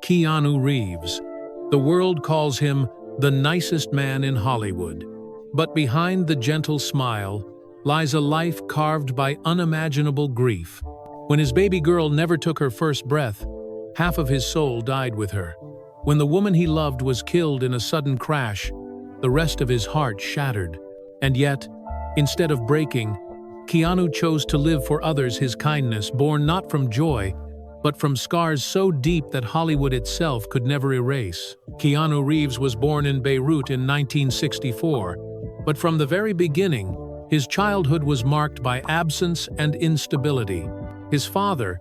Keanu Reeves. The world calls him the nicest man in Hollywood. But behind the gentle smile lies a life carved by unimaginable grief. When his baby girl never took her first breath, half of his soul died with her. When the woman he loved was killed in a sudden crash, the rest of his heart shattered. And yet, instead of breaking, Keanu chose to live for others his kindness, born not from joy, but from scars so deep that Hollywood itself could never erase. Keanu Reeves was born in Beirut in 1964, but from the very beginning, his childhood was marked by absence and instability. His father,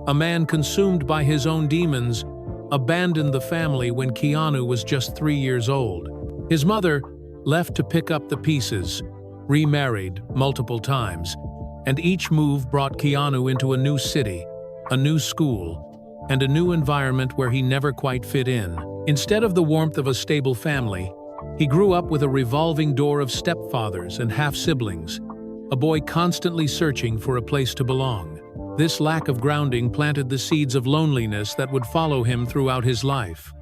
a man consumed by his own demons, abandoned the family when Keanu was just 3 years old. His mother left to pick up the pieces, remarried multiple times, and each move brought Keanu into a new city, a new school, and a new environment where he never quite fit in. Instead of the warmth of a stable family, he grew up with a revolving door of stepfathers and half-siblings, a boy constantly searching for a place to belong. This lack of grounding planted the seeds of loneliness that would follow him throughout his life.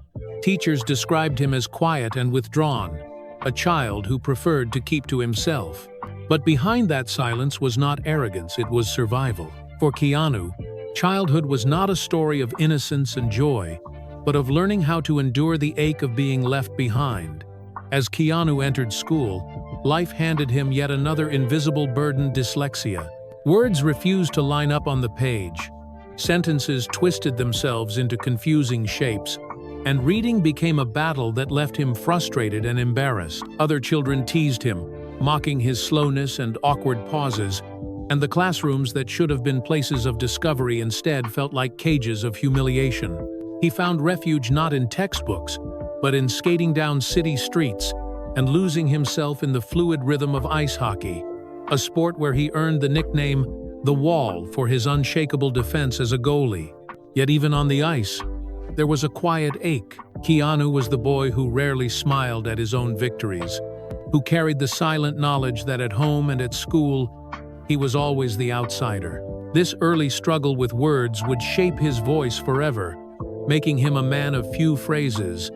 Teachers described him as quiet and withdrawn, a child who preferred to keep to himself. But behind that silence was not arrogance, it was survival. For Keanu, childhood was not a story of innocence and joy, but of learning how to endure the ache of being left behind. As Keanu entered school, life handed him yet another invisible burden: dyslexia. Words refused to line up on the page, sentences twisted themselves into confusing shapes, and reading became a battle that left him frustrated and embarrassed. Other children teased him, mocking his slowness and awkward pauses, and the classrooms that should have been places of discovery instead felt like cages of humiliation. He found refuge not in textbooks, but in skating down city streets and losing himself in the fluid rhythm of ice hockey, a sport where he earned the nickname "The Wall" for his unshakable defense as a goalie. Yet even on the ice, there was a quiet ache. Keanu was the boy who rarely smiled at his own victories, who carried the silent knowledge that at home and at school, he was always the outsider. This early struggle with words would shape his voice forever, making him a man of few phrases,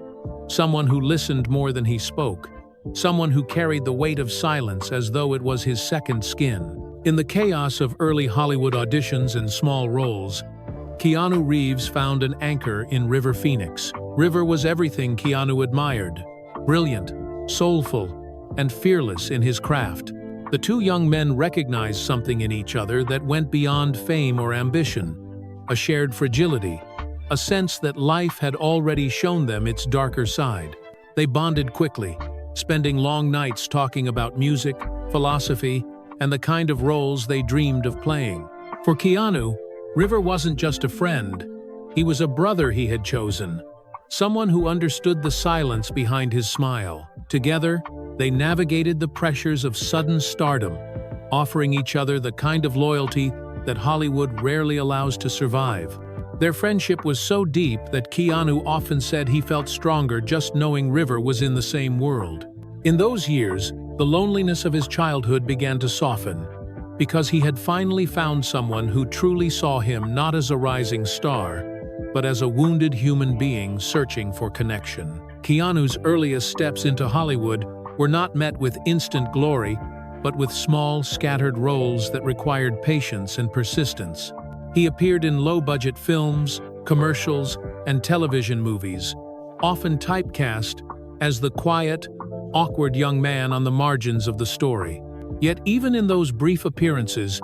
someone who listened more than he spoke, someone who carried the weight of silence as though it was his second skin. In the chaos of early Hollywood auditions and small roles, Keanu Reeves found an anchor in River Phoenix. River was everything Keanu admired: brilliant, soulful, and fearless in his craft. The two young men recognized something in each other that went beyond fame or ambition: a shared fragility, a sense that life had already shown them its darker side. They bonded quickly, spending long nights talking about music, philosophy, and the kind of roles they dreamed of playing. For Keanu, River wasn't just a friend, he was a brother he had chosen, someone who understood the silence behind his smile. Together, they navigated the pressures of sudden stardom, offering each other the kind of loyalty that Hollywood rarely allows to survive. Their friendship was so deep that Keanu often said he felt stronger just knowing River was in the same world. In those years, the loneliness of his childhood began to soften, because he had finally found someone who truly saw him not as a rising star, but as a wounded human being searching for connection. Keanu's earliest steps into Hollywood were not met with instant glory, but with small, scattered roles that required patience and persistence. He appeared in low-budget films, commercials, and television movies, often typecast as the quiet, awkward young man on the margins of the story. Yet even in those brief appearances,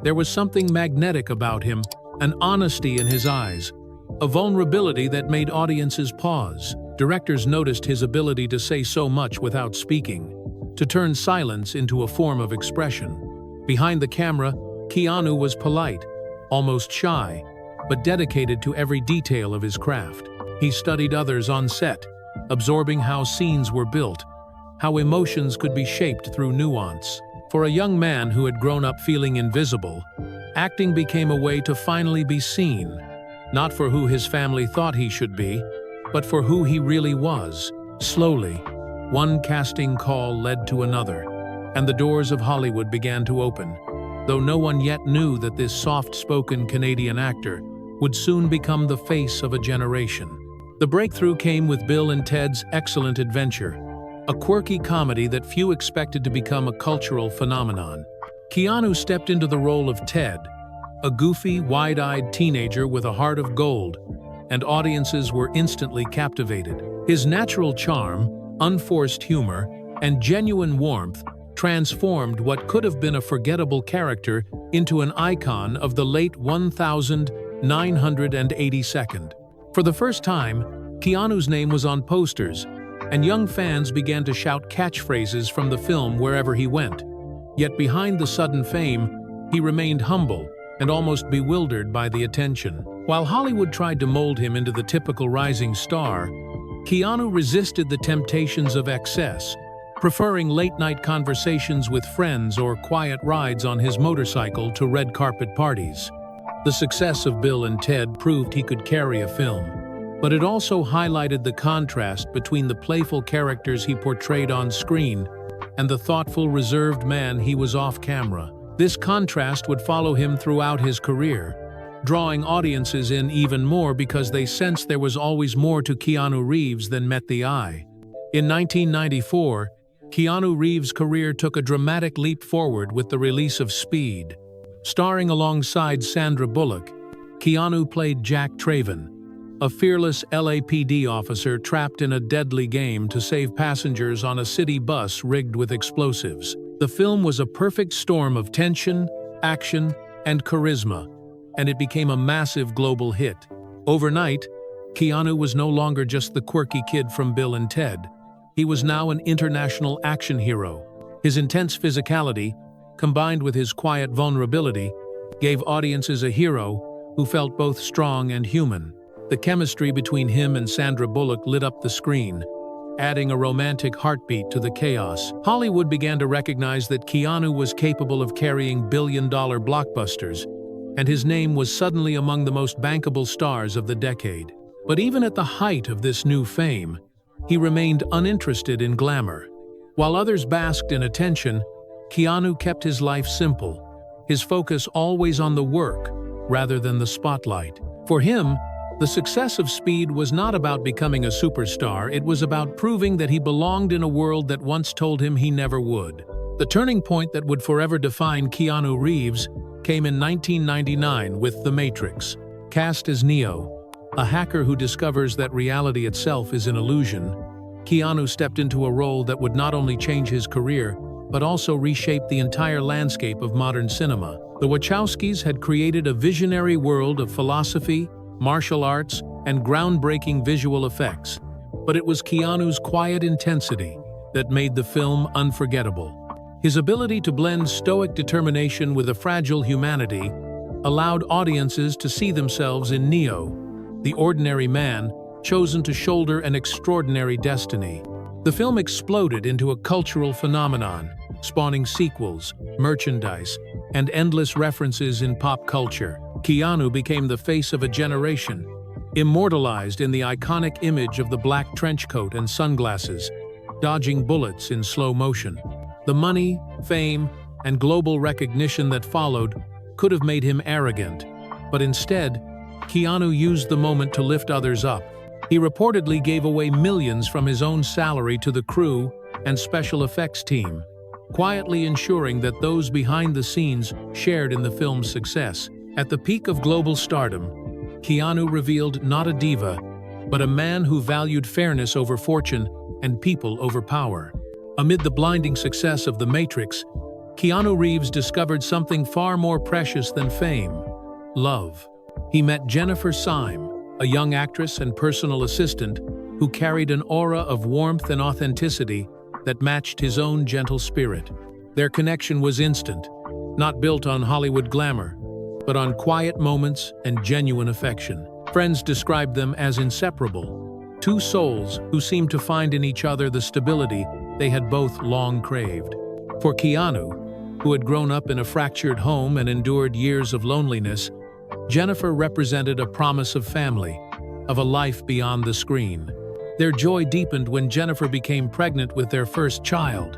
there was something magnetic about him, an honesty in his eyes, a vulnerability that made audiences pause. Directors noticed his ability to say so much without speaking, to turn silence into a form of expression. Behind the camera, Keanu was polite, almost shy, but dedicated to every detail of his craft. He studied others on set, absorbing how scenes were built, how emotions could be shaped through nuance. For a young man who had grown up feeling invisible, acting became a way to finally be seen, not for who his family thought he should be, but for who he really was. Slowly, one casting call led to another, and the doors of Hollywood began to open, though no one yet knew that this soft-spoken Canadian actor would soon become the face of a generation. The breakthrough came with Bill and Ted's Excellent Adventure, a quirky comedy that few expected to become a cultural phenomenon. Keanu stepped into the role of Ted, a goofy, wide-eyed teenager with a heart of gold, and audiences were instantly captivated. His natural charm, unforced humor, and genuine warmth transformed what could have been a forgettable character into an icon of the late 1982nd. For the first time, Keanu's name was on posters, and young fans began to shout catchphrases from the film wherever he went. Yet behind the sudden fame, he remained humble and almost bewildered by the attention. While Hollywood tried to mold him into the typical rising star, Keanu resisted the temptations of excess, preferring late-night conversations with friends or quiet rides on his motorcycle to red carpet parties. The success of Bill and Ted proved he could carry a film, but it also highlighted the contrast between the playful characters he portrayed on screen and the thoughtful, reserved man he was off-camera. This contrast would follow him throughout his career, drawing audiences in even more because they sensed there was always more to Keanu Reeves than met the eye. In 1994, Keanu Reeves' career took a dramatic leap forward with the release of Speed. Starring alongside Sandra Bullock, Keanu played Jack Traven, a fearless LAPD officer trapped in a deadly game to save passengers on a city bus rigged with explosives. The film was a perfect storm of tension, action, and charisma, and it became a massive global hit. Overnight, Keanu was no longer just the quirky kid from Bill and Ted. He was now an international action hero. His intense physicality, combined with his quiet vulnerability, gave audiences a hero who felt both strong and human. The chemistry between him and Sandra Bullock lit up the screen, adding a romantic heartbeat to the chaos. Hollywood began to recognize that Keanu was capable of carrying billion-dollar blockbusters, and his name was suddenly among the most bankable stars of the decade. But even at the height of this new fame, he remained uninterested in glamour. While others basked in attention, Keanu kept his life simple, his focus always on the work rather than the spotlight. For him, the success of Speed was not about becoming a superstar, it was about proving that he belonged in a world that once told him he never would. The turning point that would forever define Keanu Reeves came in 1999 with The Matrix. Cast as Neo, a hacker who discovers that reality itself is an illusion, Keanu stepped into a role that would not only change his career, but also reshape the entire landscape of modern cinema. The Wachowskis had created a visionary world of philosophy, martial arts, and groundbreaking visual effects, but it was Keanu's quiet intensity that made the film unforgettable. His ability to blend stoic determination with a fragile humanity allowed audiences to see themselves in Neo, the ordinary man chosen to shoulder an extraordinary destiny. The film exploded into a cultural phenomenon, spawning sequels, merchandise, and endless references in pop culture. Keanu became the face of a generation, immortalized in the iconic image of the black trench coat and sunglasses, dodging bullets in slow motion. The money, fame, and global recognition that followed could have made him arrogant, but instead, Keanu used the moment to lift others up. He reportedly gave away millions from his own salary to the crew and special effects team, quietly ensuring that those behind the scenes shared in the film's success. At the peak of global stardom, Keanu revealed not a diva, but a man who valued fairness over fortune and people over power. Amid the blinding success of The Matrix, Keanu Reeves discovered something far more precious than fame: love. He met Jennifer Syme, a young actress and personal assistant who carried an aura of warmth and authenticity that matched his own gentle spirit. Their connection was instant, not built on Hollywood glamour, but on quiet moments and genuine affection. Friends described them as inseparable, two souls who seemed to find in each other the stability they had both long craved. For Keanu, who had grown up in a fractured home and endured years of loneliness, Jennifer represented a promise of family, of a life beyond the screen. Their joy deepened when Jennifer became pregnant with their first child,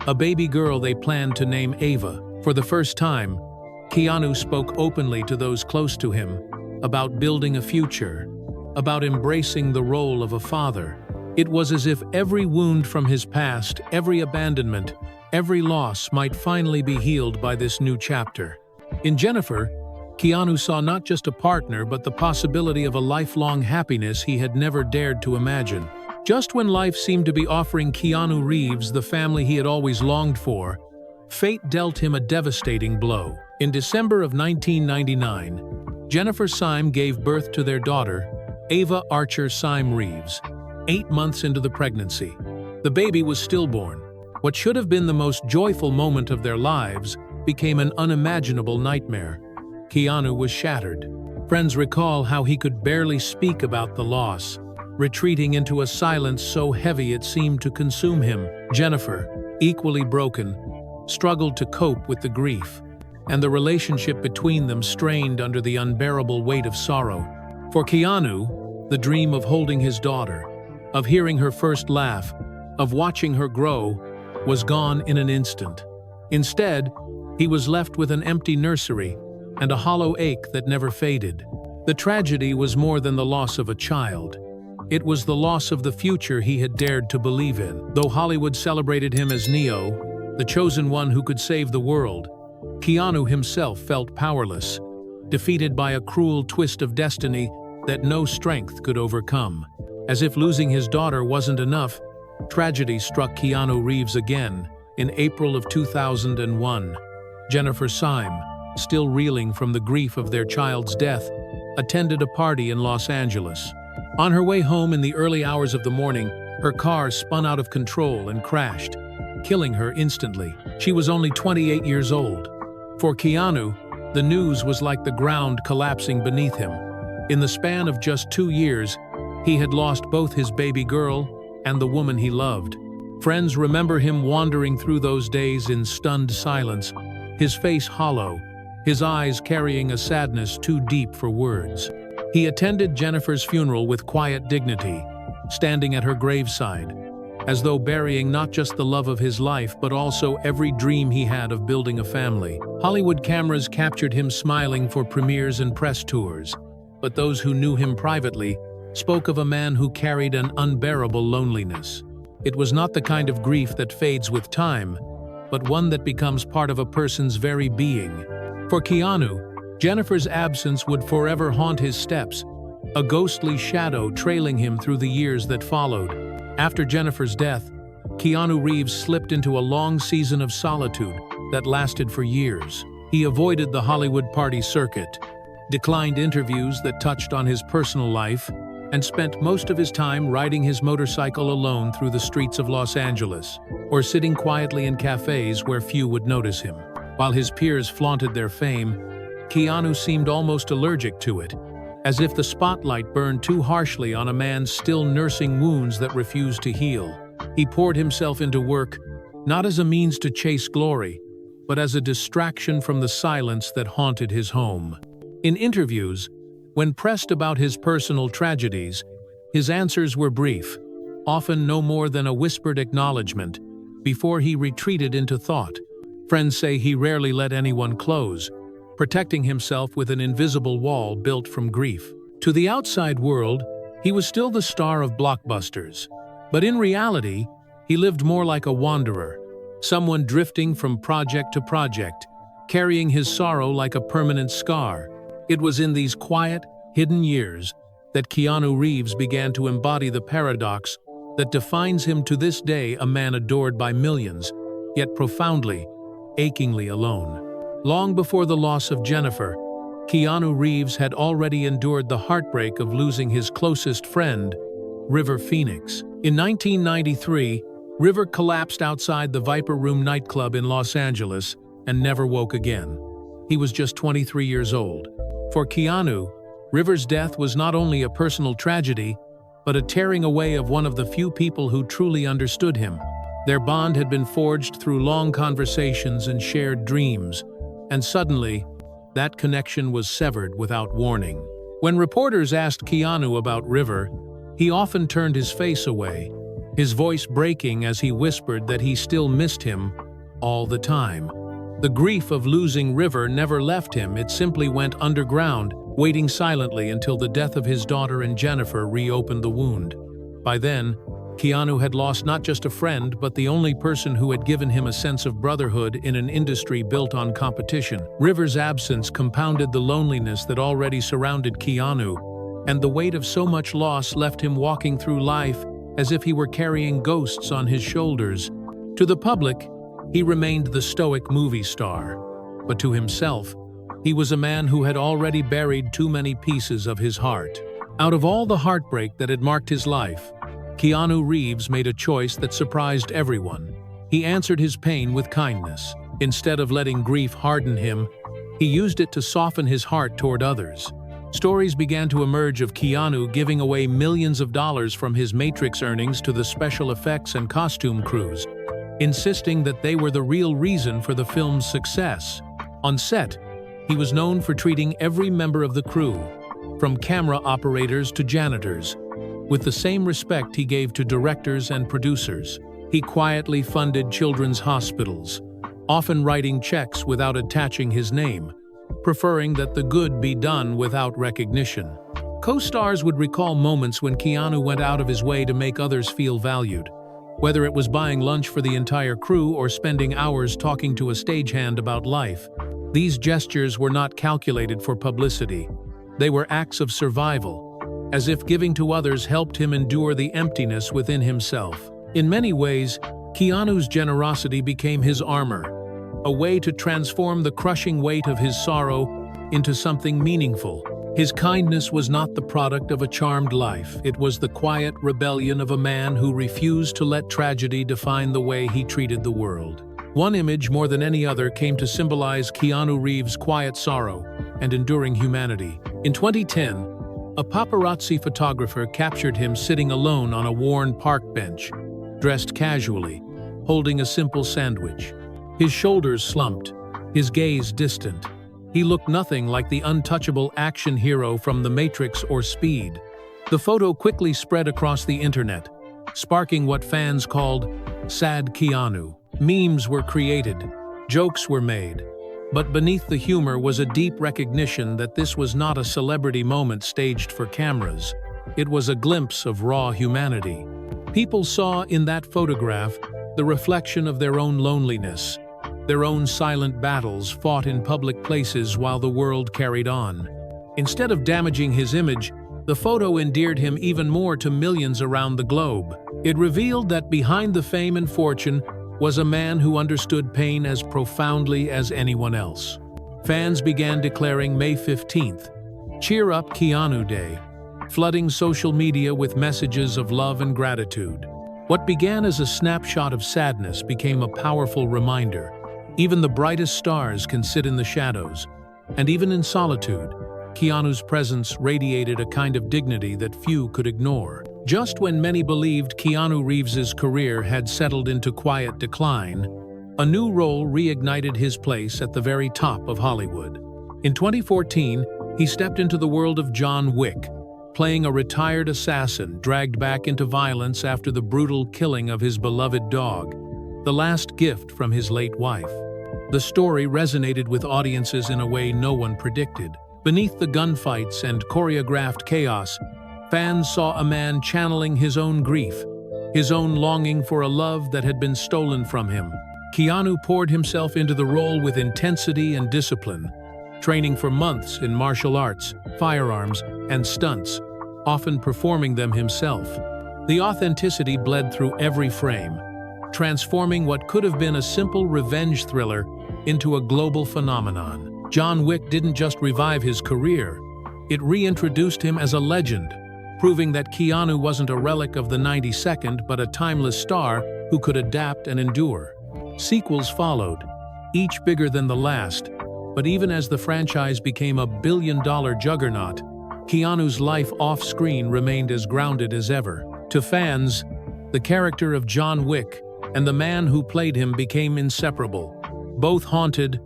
a baby girl they planned to name Ava. For the first time, Keanu spoke openly to those close to him about building a future, about embracing the role of a father. It was as if every wound from his past, every abandonment, every loss might finally be healed by this new chapter. In Jennifer, Keanu saw not just a partner but the possibility of a lifelong happiness he had never dared to imagine. Just when life seemed to be offering Keanu Reeves the family he had always longed for, fate dealt him a devastating blow. In December of 1999, Jennifer Syme gave birth to their daughter, Ava Archer Syme Reeves, 8 months into the pregnancy. The baby was stillborn. What should have been the most joyful moment of their lives became an unimaginable nightmare. Keanu was shattered. Friends recall how he could barely speak about the loss, retreating into a silence so heavy it seemed to consume him. Jennifer, equally broken, struggled to cope with the grief, and the relationship between them strained under the unbearable weight of sorrow. For Keanu, the dream of holding his daughter, of hearing her first laugh, of watching her grow, was gone in an instant. Instead, he was left with an empty nursery and a hollow ache that never faded. The tragedy was more than the loss of a child. It was the loss of the future he had dared to believe in. Though Hollywood celebrated him as Neo, the chosen one who could save the world, Keanu himself felt powerless, defeated by a cruel twist of destiny that no strength could overcome. As if losing his daughter wasn't enough, tragedy struck Keanu Reeves again in April of 2001. Jennifer Syme, still reeling from the grief of their child's death, attended a party in Los Angeles. On her way home in the early hours of the morning, her car spun out of control and crashed, killing her instantly. She was only 28 years old. For Keanu, the news was like the ground collapsing beneath him. In the span of just 2 years, he had lost both his baby girl and the woman he loved. Friends remember him wandering through those days in stunned silence, his face hollow, his eyes carrying a sadness too deep for words. He attended Jennifer's funeral with quiet dignity, standing at her graveside, as though burying not just the love of his life but also every dream he had of building a family. Hollywood cameras captured him smiling for premieres and press tours, but those who knew him privately spoke of a man who carried an unbearable loneliness. It was not the kind of grief that fades with time, but one that becomes part of a person's very being. For Keanu, Jennifer's absence would forever haunt his steps, a ghostly shadow trailing him through the years that followed. After Jennifer's death, Keanu Reeves slipped into a long season of solitude that lasted for years. He avoided the Hollywood party circuit, declined interviews that touched on his personal life, and spent most of his time riding his motorcycle alone through the streets of Los Angeles, or sitting quietly in cafes where few would notice him. While his peers flaunted their fame, Keanu seemed almost allergic to it, as if the spotlight burned too harshly on a man still nursing wounds that refused to heal. He poured himself into work, not as a means to chase glory, but as a distraction from the silence that haunted his home. In interviews, when pressed about his personal tragedies, his answers were brief, often no more than a whispered acknowledgement, before he retreated into thought. Friends say he rarely let anyone close, protecting himself with an invisible wall built from grief. To the outside world, he was still the star of blockbusters, but in reality, he lived more like a wanderer, someone drifting from project to project, carrying his sorrow like a permanent scar. It was in these quiet, hidden years that Keanu Reeves began to embody the paradox that defines him to this day, a man adored by millions, yet profoundly, achingly alone. Long before the loss of Jennifer, Keanu Reeves had already endured the heartbreak of losing his closest friend, River Phoenix. In 1993, River collapsed outside the Viper Room nightclub in Los Angeles and never woke again. He was just 23 years old. For Keanu, River's death was not only a personal tragedy, but a tearing away of one of the few people who truly understood him. Their bond had been forged through long conversations and shared dreams, and suddenly, that connection was severed without warning. When reporters asked Keanu about River, he often turned his face away, his voice breaking as he whispered that he still missed him all the time. The grief of losing River never left him, it simply went underground, waiting silently until the death of his daughter and Jennifer reopened the wound. By then, Keanu had lost not just a friend, but the only person who had given him a sense of brotherhood in an industry built on competition. River's absence compounded the loneliness that already surrounded Keanu, and the weight of so much loss left him walking through life as if he were carrying ghosts on his shoulders. To the public, he remained the stoic movie star, but to himself, he was a man who had already buried too many pieces of his heart. Out of all the heartbreak that had marked his life, Keanu Reeves made a choice that surprised everyone. He answered his pain with kindness. Instead of letting grief harden him, he used it to soften his heart toward others. Stories began to emerge of Keanu giving away millions of dollars from his Matrix earnings to the special effects and costume crews, insisting that they were the real reason for the film's success. On set, he was known for treating every member of the crew, from camera operators to janitors, with the same respect he gave to directors and producers. He quietly funded children's hospitals, often writing checks without attaching his name, preferring that the good be done without recognition. Co-stars would recall moments when Keanu went out of his way to make others feel valued, whether it was buying lunch for the entire crew or spending hours talking to a stagehand about life. These gestures were not calculated for publicity. They were acts of survival, as if giving to others helped him endure the emptiness within himself. In many ways, Keanu's generosity became his armor, a way to transform the crushing weight of his sorrow into something meaningful. His kindness was not the product of a charmed life. It was the quiet rebellion of a man who refused to let tragedy define the way he treated the world. One image more than any other came to symbolize Keanu Reeves' quiet sorrow and enduring humanity. In 2010, a paparazzi photographer captured him sitting alone on a worn park bench, dressed casually, holding a simple sandwich. His shoulders slumped, his gaze distant. He looked nothing like the untouchable action hero from The Matrix or Speed. The photo quickly spread across the internet, sparking what fans called "Sad Keanu." Memes were created, jokes were made, but beneath the humor was a deep recognition that this was not a celebrity moment staged for cameras. It was a glimpse of raw humanity. People saw in that photograph the reflection of their own loneliness, their own silent battles fought in public places while the world carried on. Instead of damaging his image, the photo endeared him even more to millions around the globe. It revealed that behind the fame and fortune was a man who understood pain as profoundly as anyone else. Fans began declaring May 15th, "Cheer Up Keanu Day," flooding social media with messages of love and gratitude. What began as a snapshot of sadness became a powerful reminder. Even the brightest stars can sit in the shadows, and even in solitude, Keanu's presence radiated a kind of dignity that few could ignore. Just when many believed Keanu Reeves's career had settled into quiet decline, a new role reignited his place at the very top of Hollywood. In 2014, he stepped into the world of John Wick, playing a retired assassin dragged back into violence after the brutal killing of his beloved dog, the last gift from his late wife. The story resonated with audiences in a way no one predicted. Beneath the gunfights and choreographed chaos, fans saw a man channeling his own grief, his own longing for a love that had been stolen from him. Keanu poured himself into the role with intensity and discipline, training for months in martial arts, firearms, and stunts, often performing them himself. The authenticity bled through every frame, transforming what could have been a simple revenge thriller into a global phenomenon. John Wick didn't just revive his career, it reintroduced him as a legend, proving that Keanu wasn't a relic of the 92nd but a timeless star who could adapt and endure. Sequels followed, each bigger than the last, but even as the franchise became a billion-dollar juggernaut, Keanu's life off-screen remained as grounded as ever. To fans, the character of John Wick and the man who played him became inseparable, both haunted,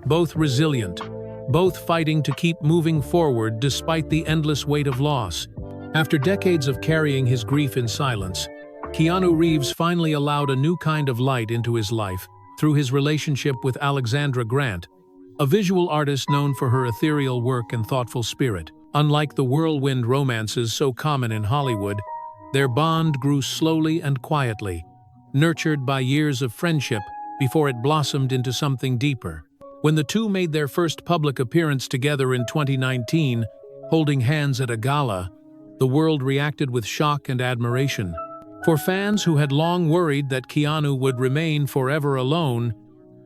both resilient, both fighting to keep moving forward despite the endless weight of loss. After decades of carrying his grief in silence, Keanu Reeves finally allowed a new kind of light into his life through his relationship with Alexandra Grant, a visual artist known for her ethereal work and thoughtful spirit. Unlike the whirlwind romances so common in Hollywood, their bond grew slowly and quietly, nurtured by years of friendship before it blossomed into something deeper. When the two made their first public appearance together in 2019, holding hands at a gala, the world reacted with shock and admiration. For fans who had long worried that Keanu would remain forever alone,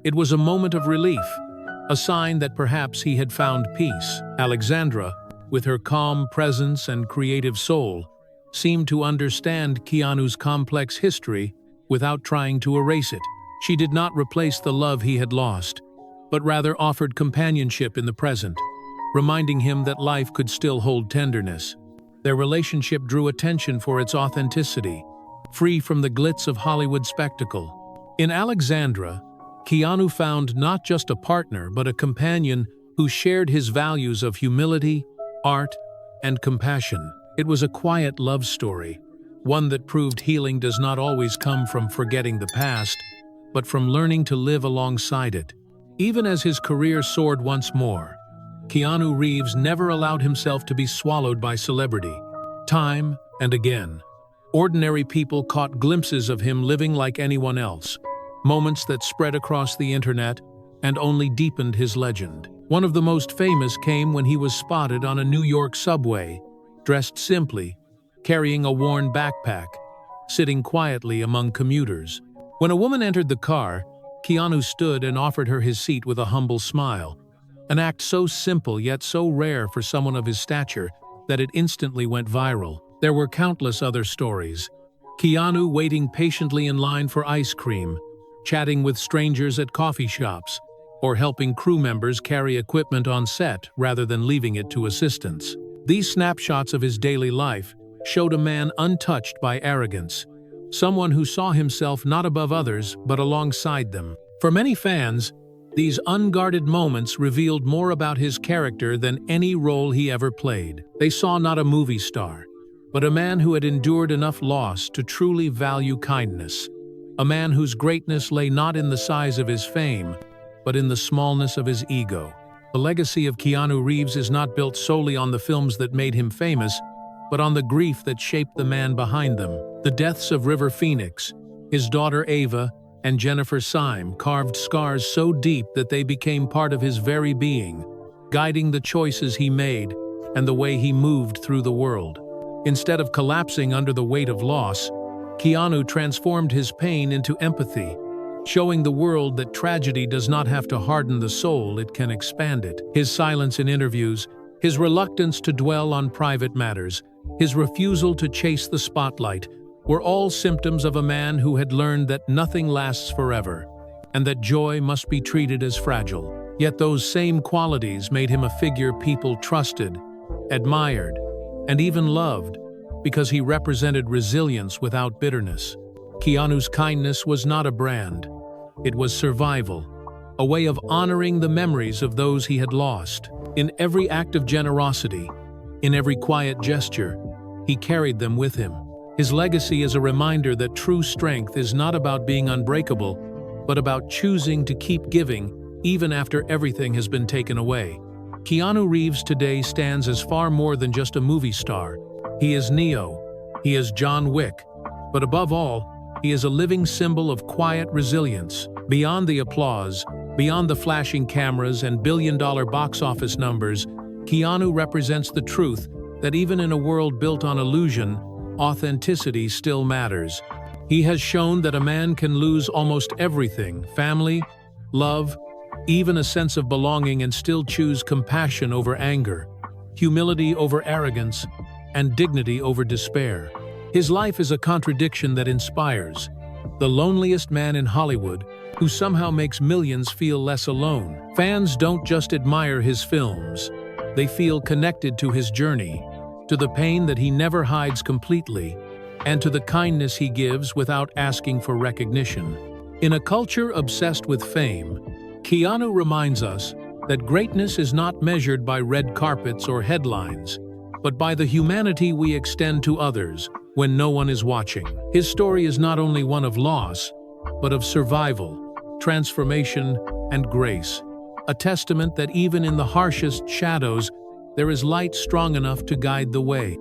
it was a moment of relief, a sign that perhaps he had found peace. Alexandra, with her calm presence and creative soul, seemed to understand Keanu's complex history without trying to erase it. She did not replace the love he had lost, but rather offered companionship in the present, reminding him that life could still hold tenderness. Their relationship drew attention for its authenticity, free from the glitz of Hollywood spectacle. In Alexandra, Keanu found not just a partner but a companion who shared his values of humility, art, and compassion. It was a quiet love story, one that proved healing does not always come from forgetting the past, but from learning to live alongside it. Even as his career soared once more, Keanu Reeves never allowed himself to be swallowed by celebrity. Time and again, ordinary people caught glimpses of him living like anyone else, moments that spread across the internet and only deepened his legend. One of the most famous came when he was spotted on a New York subway, dressed simply, carrying a worn backpack, sitting quietly among commuters. When a woman entered the car, Keanu stood and offered her his seat with a humble smile, an act so simple yet so rare for someone of his stature that it instantly went viral. There were countless other stories. Keanu waiting patiently in line for ice cream, chatting with strangers at coffee shops, or helping crew members carry equipment on set rather than leaving it to assistants. These snapshots of his daily life showed a man untouched by arrogance, someone who saw himself not above others but alongside them. For many fans, these unguarded moments revealed more about his character than any role he ever played. They saw not a movie star, but a man who had endured enough loss to truly value kindness. A man whose greatness lay not in the size of his fame, but in the smallness of his ego. The legacy of Keanu Reeves is not built solely on the films that made him famous, but on the grief that shaped the man behind them. The deaths of River Phoenix, his daughter Ava, and Jennifer Syme carved scars so deep that they became part of his very being, guiding the choices he made and the way he moved through the world. Instead of collapsing under the weight of loss, Keanu transformed his pain into empathy, showing the world that tragedy does not have to harden the soul, it can expand it. His silence in interviews, his reluctance to dwell on private matters, his refusal to chase the spotlight, were all symptoms of a man who had learned that nothing lasts forever, and that joy must be treated as fragile. Yet those same qualities made him a figure people trusted, admired, and even loved, because he represented resilience without bitterness. Keanu's kindness was not a brand. It was survival, a way of honoring the memories of those he had lost. In every act of generosity, in every quiet gesture, he carried them with him. His legacy is a reminder that true strength is not about being unbreakable, but about choosing to keep giving even after everything has been taken away. Keanu Reeves today stands as far more than just a movie star. He is Neo, he is John Wick, but above all, he is a living symbol of quiet resilience. Beyond the applause, beyond the flashing cameras and billion-dollar box office numbers, Keanu represents the truth that even in a world built on illusion, authenticity still matters. He has shown that a man can lose almost everything, family, love, even a sense of belonging, and still choose compassion over anger, humility over arrogance, and dignity over despair. His life is a contradiction that inspires. The loneliest man in Hollywood, who somehow makes millions feel less alone. Fans don't just admire his films. They feel connected to his journey, to the pain that he never hides completely, and to the kindness he gives without asking for recognition. In a culture obsessed with fame, Keanu reminds us that greatness is not measured by red carpets or headlines, but by the humanity we extend to others when no one is watching. His story is not only one of loss, but of survival, transformation, and grace. a testament that even in the harshest shadows, there is light strong enough to guide the way.